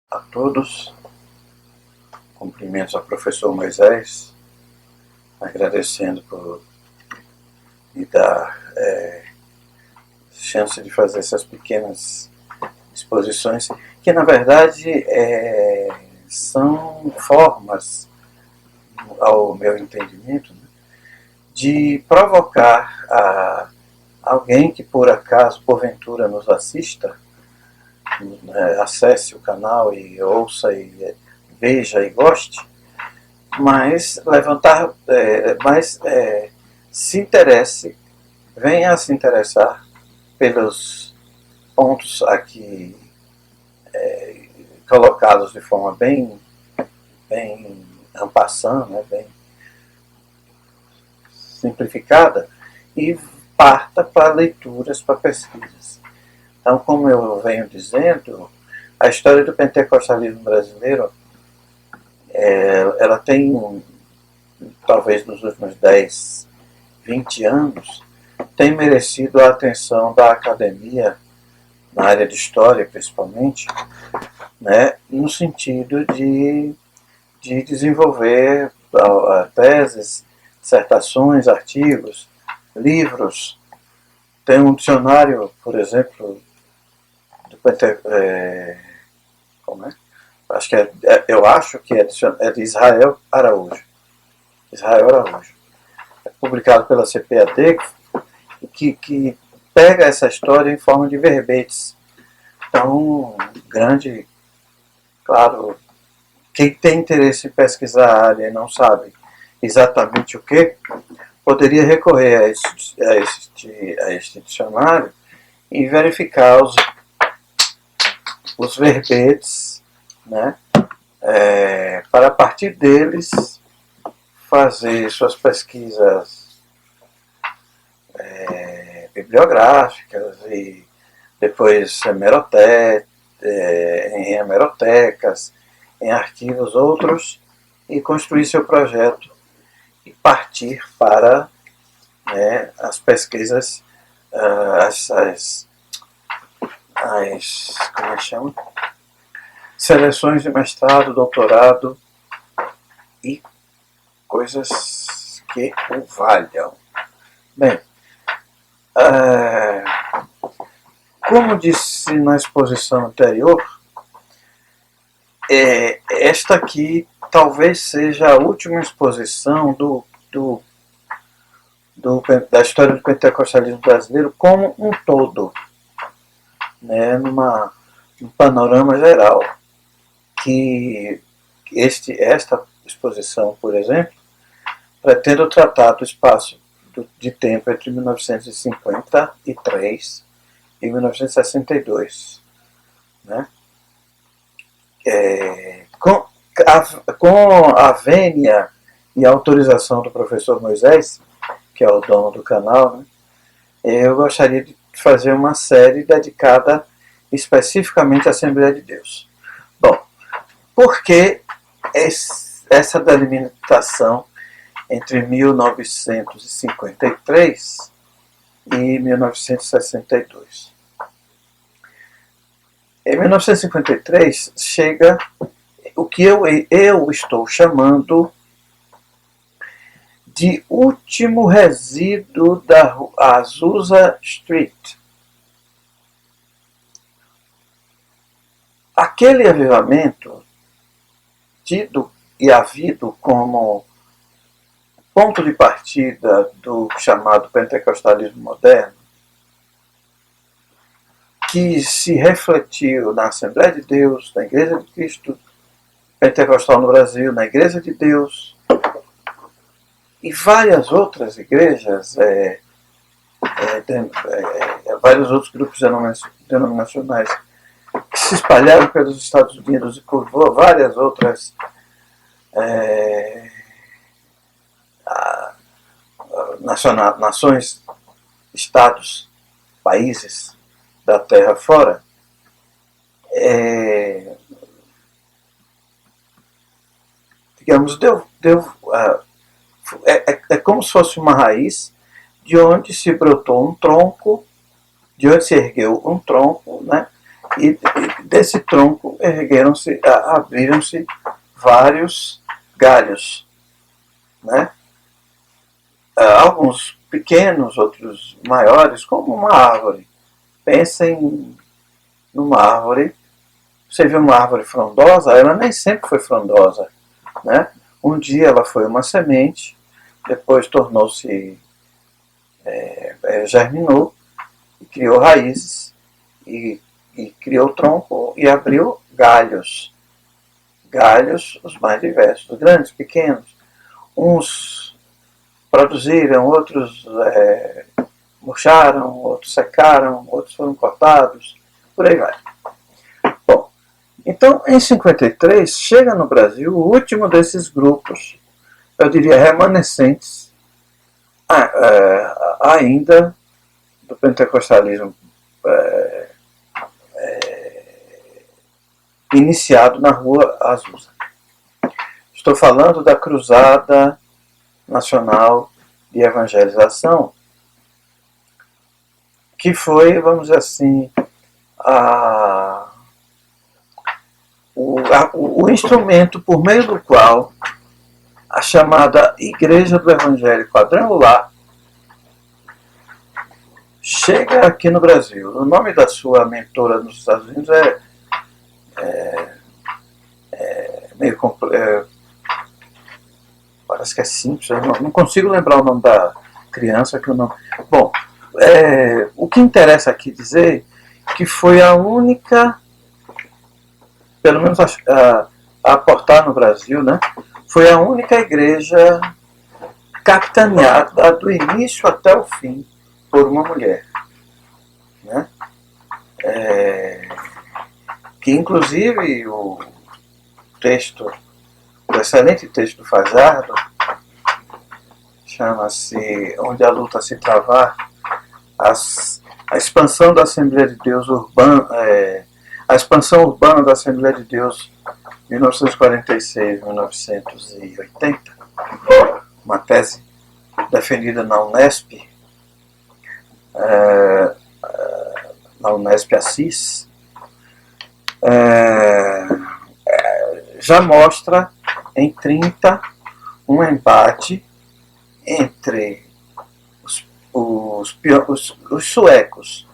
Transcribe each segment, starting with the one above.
A todos, cumprimentos ao professor Moisés, agradecendo por me dar chance de fazer essas pequenas exposições, que na verdade são formas, ao meu entendimento, de provocar alguém que por acaso, porventura, nos assista, acesse o canal e ouça e veja e goste, mas levantar, se interesse, venha a se interessar pelos pontos aqui colocados de forma bem en passant, né, bem simplificada, e parta para leituras, para pesquisas. Então, como eu venho dizendo, a história do pentecostalismo brasileiro, ela tem, talvez nos últimos 10, 20 anos, tem merecido a atenção da academia, na área de história principalmente, né, no sentido de desenvolver teses, dissertações, artigos, livros. Tem um dicionário, por exemplo, do como é? Eu acho que é de Israel Araújo. Israel Araújo. É publicado pela CPAD, que pega essa história em forma de verbetes. Então, grande, claro, quem tem interesse em pesquisar a área e não sabe exatamente o que, poderia recorrer a este dicionário e verificar os verbetes, né, para a partir deles fazer suas pesquisas bibliográficas e depois em hemerotecas, em arquivos outros, e construir seu projeto e partir para as pesquisas, como é que chama? Seleções de mestrado, doutorado e coisas que o valham. Bem, como disse na exposição anterior, esta aqui talvez seja a última exposição da história do pentecostalismo brasileiro como um todo, né, num panorama geral. Que esta exposição, por exemplo, pretende tratar do espaço de tempo entre 1953 e 1962. Né? Com a vênia e a autorização do professor Moisés, que é o dono do canal, né, eu gostaria de fazer uma série dedicada especificamente à Assembleia de Deus. Bom, por que essa delimitação entre 1953 e 1962? Em 1953 chega o que eu estou chamando de último resíduo da Azusa Street. Aquele avivamento, tido e havido como ponto de partida do chamado pentecostalismo moderno, que se refletiu na Assembleia de Deus, na Igreja de Cristo Pentecostal no Brasil, na Igreja de Deus e várias outras igrejas, vários outros grupos denominacionais que se espalharam pelos Estados Unidos e por várias outras nações, estados, países da terra fora, digamos, é como se fosse uma raiz de onde se brotou um tronco, de onde se ergueu um tronco, né? E desse tronco ergueram-se, abriram-se vários galhos, né? Alguns pequenos, outros maiores, como uma árvore. Pensem numa árvore. Você vê uma árvore frondosa, ela nem sempre foi frondosa, né? Um dia ela foi uma semente, depois tornou-se, germinou, e criou raízes, e criou tronco e abriu galhos. Galhos os mais diversos, grandes, pequenos. Uns produziram, outros murcharam, outros secaram, outros foram cortados, por aí vai. Bom, então em 53 chega no Brasil o último desses grupos, eu diria remanescentes, ainda do pentecostalismo iniciado na Rua Azusa. Estou falando da Cruzada Nacional de Evangelização, que foi, vamos dizer assim, o instrumento por meio do qual a chamada Igreja do Evangelho Quadrangular chega aqui no Brasil. O nome da sua mentora nos Estados Unidos meio parece que é simples, eu não consigo lembrar o nome da criança. Bom, o que interessa aqui dizer que foi a única, pelo menos a aportar no Brasil, né? Foi a única igreja capitaneada do início até o fim por uma mulher, né? Que inclusive o excelente texto do Fajardo, chama-se Onde a Luta se Travar, a expansão da Assembleia de Deus urbana, a expansão urbana da Assembleia de Deus 1946-1980, uma tese defendida na Unesp Assis, já mostra em 30 um embate entre os suecos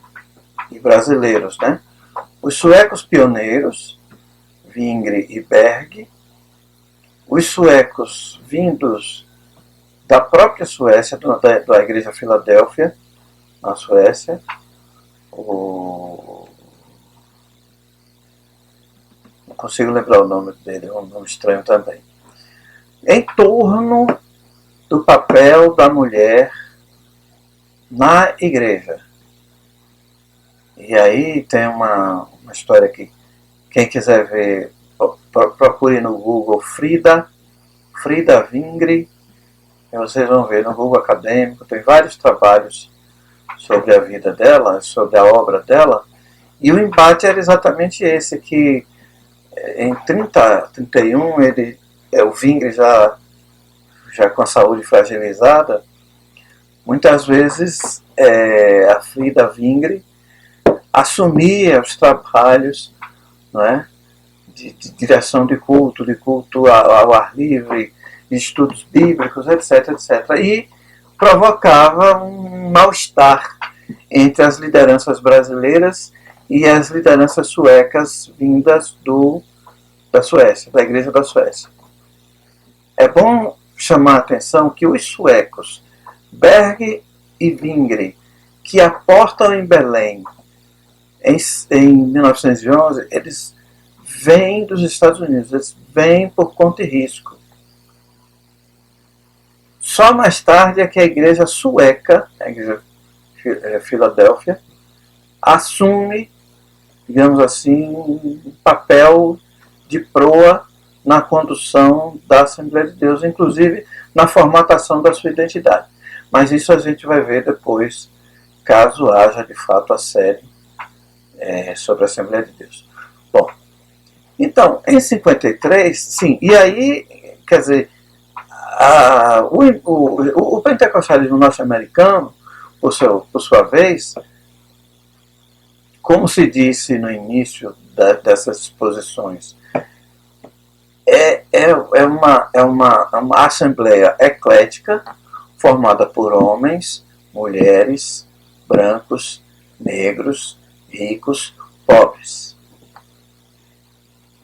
e brasileiros, né? Os suecos pioneiros, Vingre e Berg, os suecos vindos da própria Suécia, da Igreja Filadélfia, na Suécia, não consigo lembrar o nome dele, é um nome estranho também, em torno do papel da mulher na igreja. E aí tem uma história que quem quiser ver, procure no Google Frida Vingre, e vocês vão ver no Google acadêmico, tem vários trabalhos sobre a vida dela, sobre a obra dela, e o embate era exatamente esse, que em 31 o Vingre já com a saúde fragilizada, muitas vezes a Frida Vingre assumia os trabalhos, não é, de direção de culto ao ar livre, de estudos bíblicos, etc, etc. E provocava um mal-estar entre as lideranças brasileiras e as lideranças suecas vindas da Suécia, da Igreja da Suécia. É bom chamar a atenção que os suecos, Berg e Vingre, que aportam em Belém em 1911, eles vêm dos Estados Unidos, eles vêm por conta e risco. Só mais tarde é que a igreja sueca, a igreja Filadélfia, assume, digamos assim, um papel de proa na condução da Assembleia de Deus, inclusive na formatação da sua identidade. Mas isso a gente vai ver depois, caso haja de fato a série sobre a Assembleia de Deus. Bom, então, em 53, sim, e aí, quer dizer, o pentecostalismo norte-americano, por sua vez, como se disse no início dessas exposições. É uma assembleia eclética formada por homens, mulheres, brancos, negros, ricos, pobres.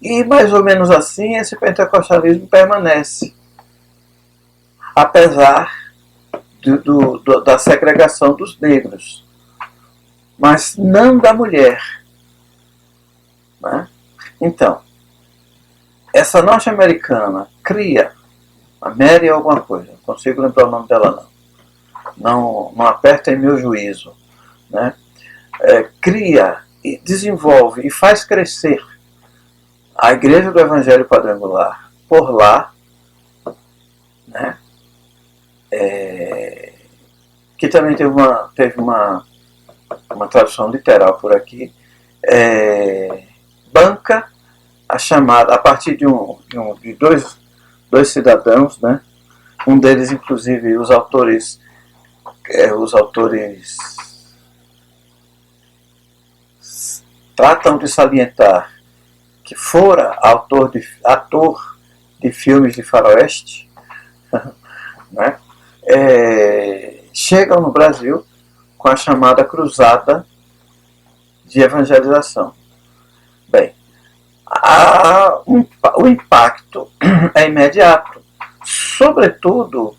E mais ou menos assim esse pentecostalismo permanece, apesar da segregação dos negros, mas não da mulher. Né? Então, essa norte-americana cria, a Mary alguma coisa, não consigo lembrar o nome dela não aperta em meu juízo, né? Cria, e desenvolve e faz crescer a Igreja do Evangelho Quadrangular por lá, né? Que também teve uma tradução literal por aqui, banca a chamada, a partir de dois cidadãos, né? Um deles, inclusive, os autores tratam de salientar que fora ator de filmes de faroeste, né? Chegam no Brasil com a chamada cruzada de evangelização. Bem, o impacto é imediato, sobretudo,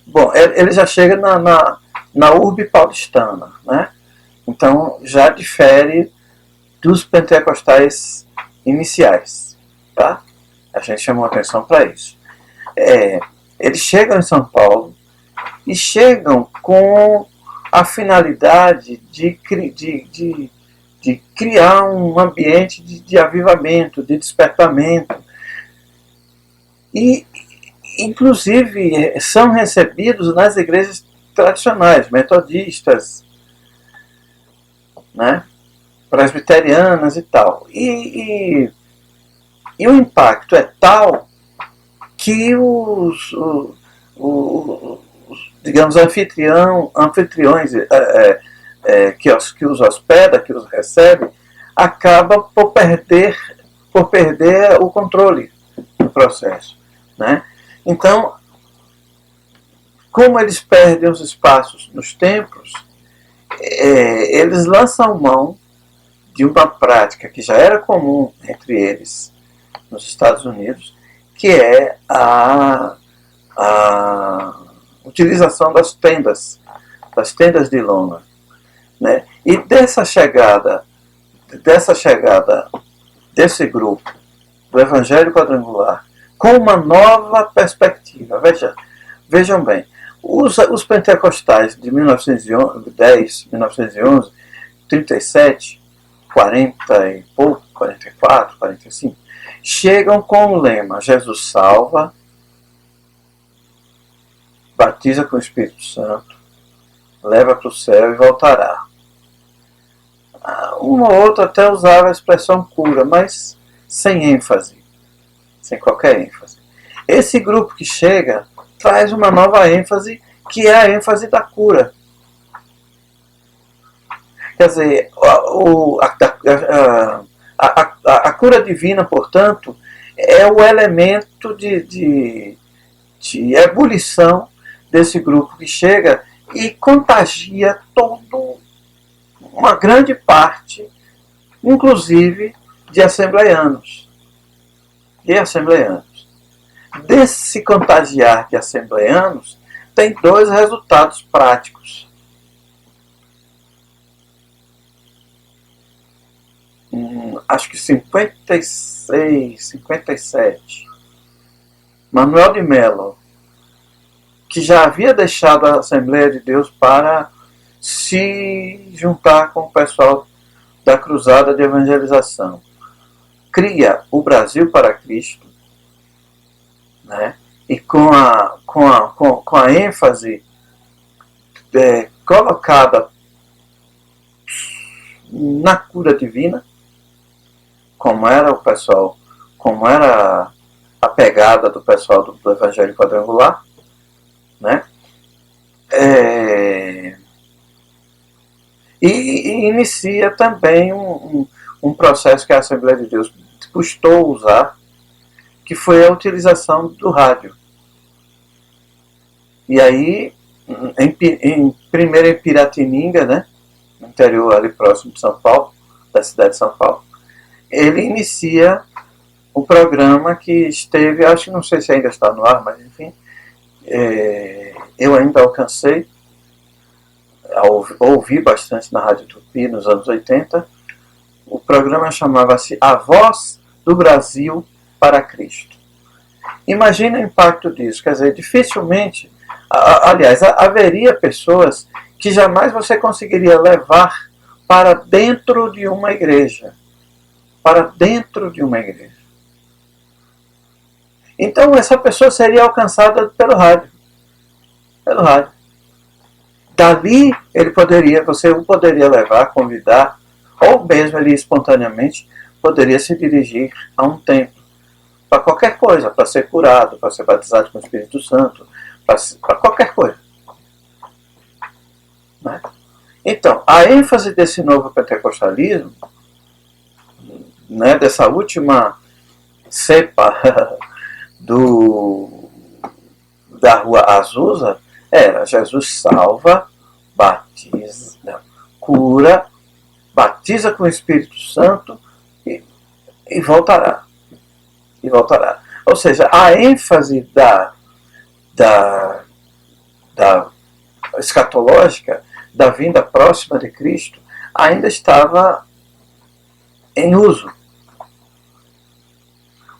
bom, ele já chega na urbe paulistana, né? Então já difere dos pentecostais iniciais, tá? A gente chamou atenção para isso. Eles chegam em São Paulo e chegam com a finalidade de criar um ambiente de avivamento, de despertamento. E, inclusive, são recebidos nas igrejas tradicionais, metodistas, né? Presbiterianas e tal. E o impacto é tal que os digamos, anfitriões que os hospeda, que os recebe, acaba por perder o controle do processo, né? Então, como eles perdem os espaços nos templos, eles lançam mão de uma prática que já era comum entre eles nos Estados Unidos, que é a utilização das tendas de lona, né? E dessa chegada desse grupo do Evangelho Quadrangular com uma nova perspectiva. Vejam bem, os pentecostais de 1910, 1911, 37, 40 e pouco, 44, 45, chegam com o lema: Jesus salva, batiza com o Espírito Santo, leva para o céu e voltará. Um ou outro até usava a expressão cura, mas sem ênfase, sem qualquer ênfase. Esse grupo que chega traz uma nova ênfase, que é a ênfase da cura. Quer dizer, a cura divina, portanto, é o elemento de ebulição desse grupo que chega e contagia uma grande parte, inclusive de assembleianos. Desse contagiar de assembleianos, tem dois resultados práticos. Acho que 56, 57. Manuel de Mello, que já havia deixado a Assembleia de Deus para se juntar com o pessoal da Cruzada de Evangelização, cria o Brasil para Cristo, né? E com a ênfase colocada na cura divina, como era a pegada do pessoal do Evangelho Quadrangular, né? E inicia também um processo que a Assembleia de Deus custou usar, que foi a utilização do rádio. E aí, primeiro em Piratininga, né, no interior ali próximo de São Paulo, da cidade de São Paulo, ele inicia o programa que esteve, acho que não sei se ainda está no ar, mas enfim, eu ainda alcancei ouvi bastante na Rádio Tupi nos anos 80. O programa chamava-se A Voz do Brasil para Cristo. Imagina o impacto disso, quer dizer, dificilmente, aliás, haveria pessoas que jamais você conseguiria levar para dentro de uma igreja. Para dentro de uma igreja. Então essa pessoa seria alcançada pelo rádio. Pelo rádio. Dali você o poderia levar, convidar, ou mesmo ele espontaneamente poderia se dirigir a um templo. Para qualquer coisa, para ser curado, para ser batizado com o Espírito Santo, para qualquer coisa. Né? Então, a ênfase desse novo pentecostalismo, né, dessa última cepa da Rua Azusa, era Jesus salva, batiza, cura, batiza com o Espírito Santo e voltará. E voltará. Ou seja, a ênfase da escatológica, da vinda próxima de Cristo, ainda estava em uso.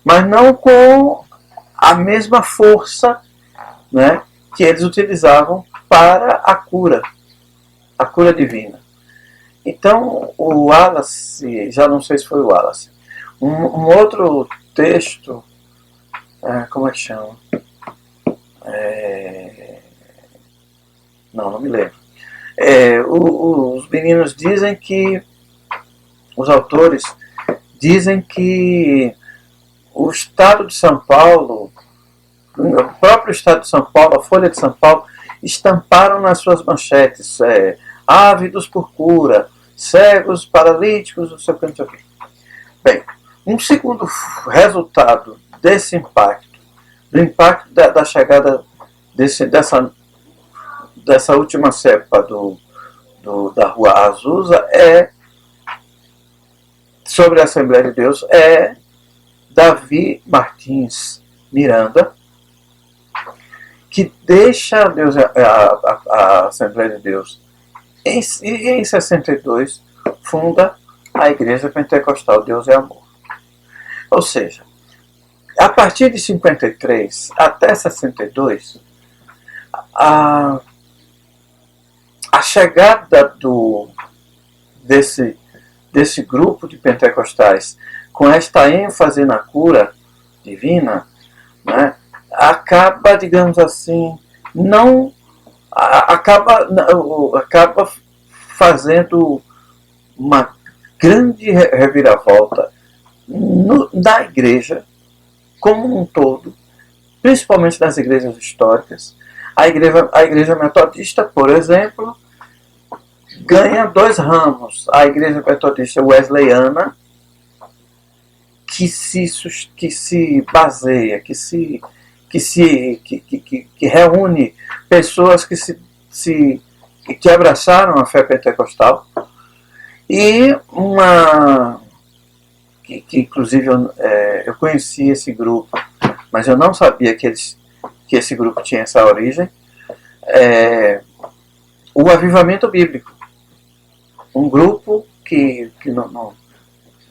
Mas não com a mesma força, né, que eles utilizavam para a cura divina. Então, o Wallace, já não sei se foi o Wallace, um outro texto, como é que chama? Não me lembro. Os meninos dizem que, os autores dizem que o Estado de São Paulo, o próprio Estado de São Paulo, a Folha de São Paulo, estamparam nas suas manchetes ávidos por cura, cegos, paralíticos, não sei o que, não sei o que. Bem, um segundo resultado desse impacto, do impacto da chegada dessa última cepa da Rua Azusa sobre a Assembleia de Deus, é Davi Martins Miranda, que deixa a Assembleia de Deus e em 62 funda a Igreja Pentecostal Deus é Amor. Ou seja, a partir de 53 até 62, a chegada desse grupo de pentecostais com esta ênfase na cura divina, né, acaba, digamos assim, acaba fazendo uma grande reviravolta na igreja como um todo, principalmente nas igrejas históricas. A igreja metodista, por exemplo, ganha dois ramos. A igreja metodista wesleyana, que se baseia, que reúne pessoas que abraçaram a fé pentecostal, e que inclusive eu conheci esse grupo, mas eu não sabia que esse grupo tinha essa origem, o Avivamento Bíblico, um grupo que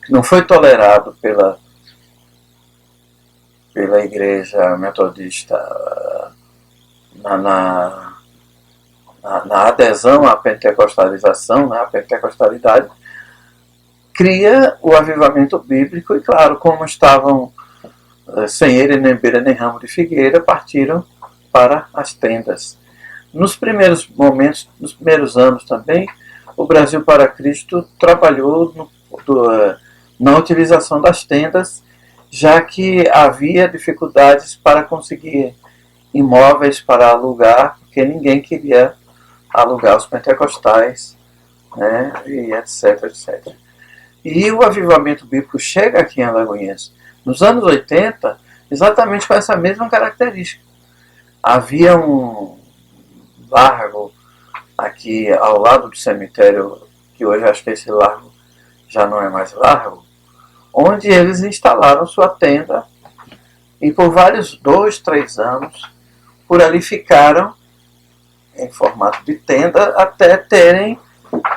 não foi tolerado pela igreja metodista na adesão à pentecostalização, à pentecostalidade, cria o Avivamento Bíblico, e claro, como estavam sem ele, nem beira, nem ramo de figueira, partiram para as tendas. Nos primeiros momentos, nos primeiros anos também, o Brasil para Cristo trabalhou na utilização das tendas, já que havia dificuldades para conseguir imóveis para alugar, porque ninguém queria alugar os pentecostais né, e etc, etc. E o avivamento bíblico chega aqui em Alagoinhas nos anos 80, exatamente com essa mesma característica. Havia um largo aqui ao lado do cemitério, que hoje acho que esse largo já não é mais largo, onde eles instalaram sua tenda e por vários 2, 3 anos por ali ficaram em formato de tenda até terem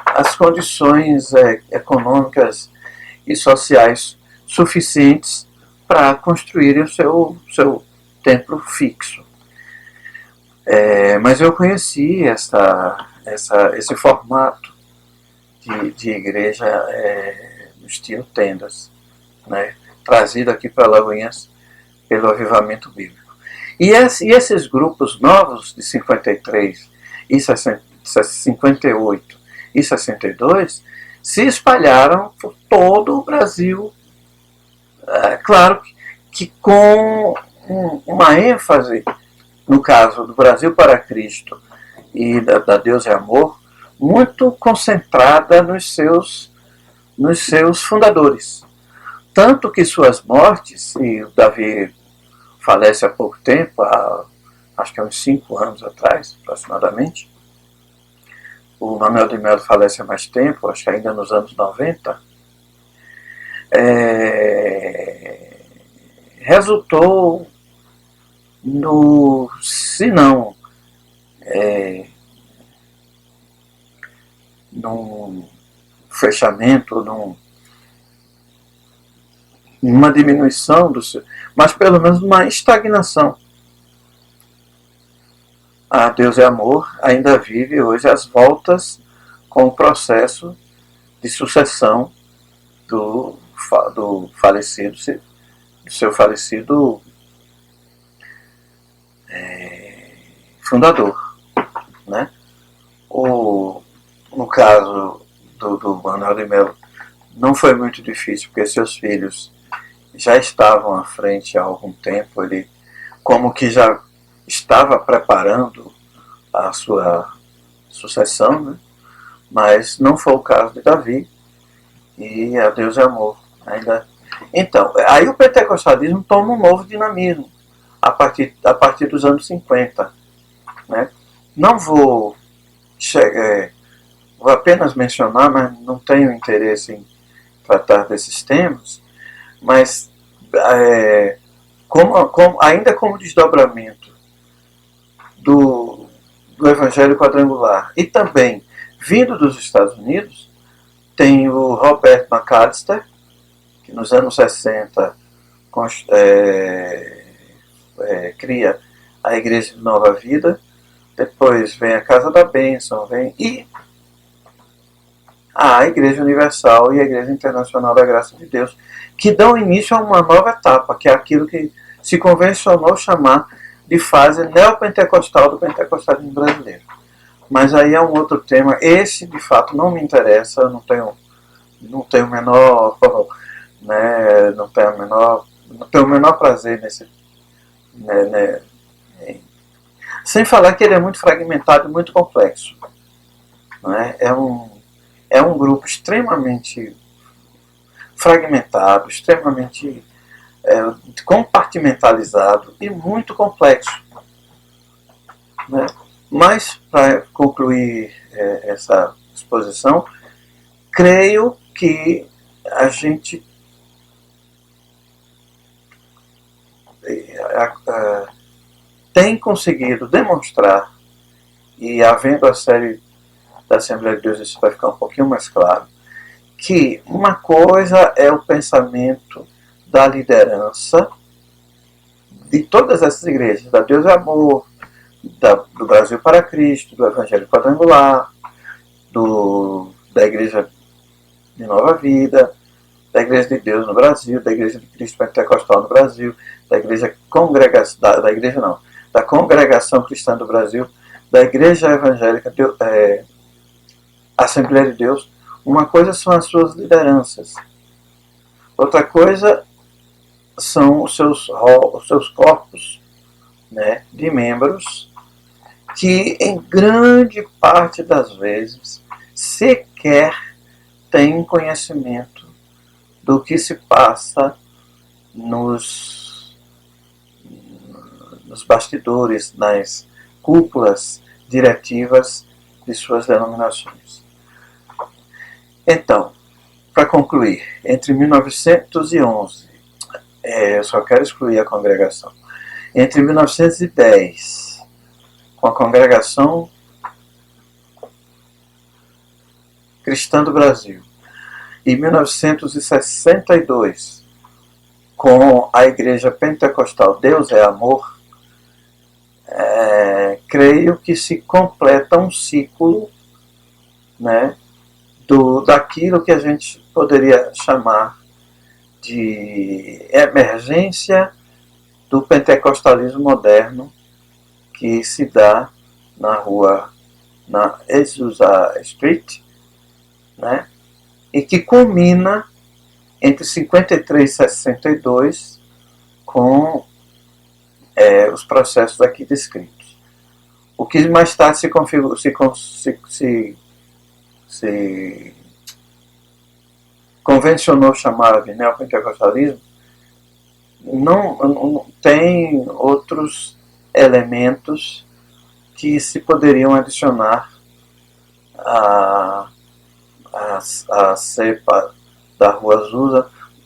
as condições econômicas e sociais suficientes para construírem o seu templo fixo. Mas eu conheci esse formato de igreja no estilo tendas, né, trazido aqui para Alagoinhas pelo avivamento bíblico. E esses grupos novos de 53, e 58 e 62 se espalharam por todo o Brasil, claro que com uma ênfase, no caso do Brasil para Cristo e da Deus é Amor, muito concentrada nos seus fundadores. Tanto que suas mortes, e o Davi falece há pouco tempo, acho que há uns 5 anos atrás, aproximadamente. O Manuel de Melo falece há mais tempo, acho que ainda nos anos 90. Resultou se não, num fechamento, numa diminuição mas pelo menos uma estagnação. A Deus é Amor ainda vive hoje as voltas com o processo de sucessão do seu falecido fundador, né? No caso do Manuel de Melo, não foi muito difícil, porque seus filhos já estavam à frente há algum tempo. Ele como que já estava preparando a sua sucessão, né? Mas não foi o caso de Davi, e a Deus é Amor ainda. Então, aí o pentecostalismo toma um novo dinamismo a partir dos anos 50, né? Não vou apenas mencionar, mas não tenho interesse em tratar desses temas, mas ainda como desdobramento do Evangelho Quadrangular, e também vindo dos Estados Unidos, tem o Robert McAllister, que nos anos 60 cria a Igreja de Nova Vida. Depois vem a Casa da Bênção, e a Igreja Universal e a Igreja Internacional da Graça de Deus, que dão início a uma nova etapa, que é aquilo que se convencionou chamar de fase neopentecostal do pentecostalismo brasileiro. Mas aí é um outro tema. Esse, de fato, não me interessa. Eu não tenho o menor, né, não tenho o menor prazer nesse, né, sem falar que ele é muito fragmentado e muito complexo, né? É um grupo extremamente fragmentado, extremamente compartimentalizado e muito complexo, né? Mas, para concluir essa exposição, creio que a gente tem conseguido demonstrar, e havendo a série da Assembleia de Deus isso vai ficar um pouquinho mais claro, que uma coisa é o pensamento da liderança de todas essas igrejas, da Deus é Amor, do Brasil para Cristo, do Evangelho Quadrangular, da Igreja de Nova Vida, da Igreja de Deus no Brasil, da Igreja de Cristo Pentecostal no Brasil, da Congregação Cristã do Brasil, da Igreja Evangélica Assembleia de Deus. Uma coisa são as suas lideranças, outra coisa são os seus corpos, né, de membros, que em grande parte das vezes sequer sequer tem conhecimento do que se passa nos bastidores, nas cúpulas diretivas de suas denominações. Então, para concluir, entre 1911, eu só quero excluir a congregação, entre 1910, com a Congregação Cristã do Brasil, e 1962, com a Igreja Pentecostal Deus é Amor, creio que se completa um ciclo, né, daquilo que a gente poderia chamar de emergência do pentecostalismo moderno, que se dá na Azusa Street, né, e que culmina entre 53 e 62 com os processos aqui descritos. O que mais tarde se convencionou chamar de neopentecostalismo, não tem outros elementos que se poderiam adicionar à cepa da Rua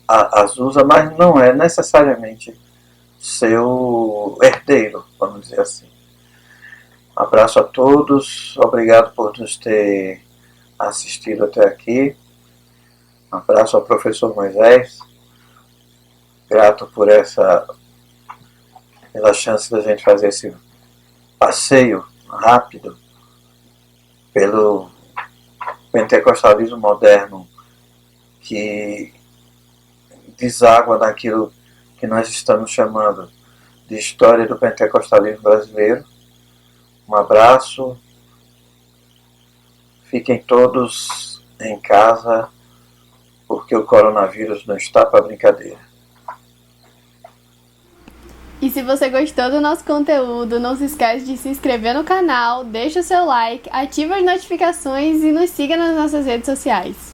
Azusa, mas não é necessariamente seu herdeiro, vamos dizer assim. Um abraço a todos, obrigado por nos ter assistido até aqui. Um abraço ao professor Moisés, grato pela chance da gente fazer esse passeio rápido pelo pentecostalismo moderno, que deságua naquilo que nós estamos chamando de história do pentecostalismo brasileiro. Um abraço, fiquem todos em casa, porque o coronavírus não está para brincadeira. E se você gostou do nosso conteúdo, não se esquece de se inscrever no canal, deixa o seu like, ativa as notificações e nos siga nas nossas redes sociais.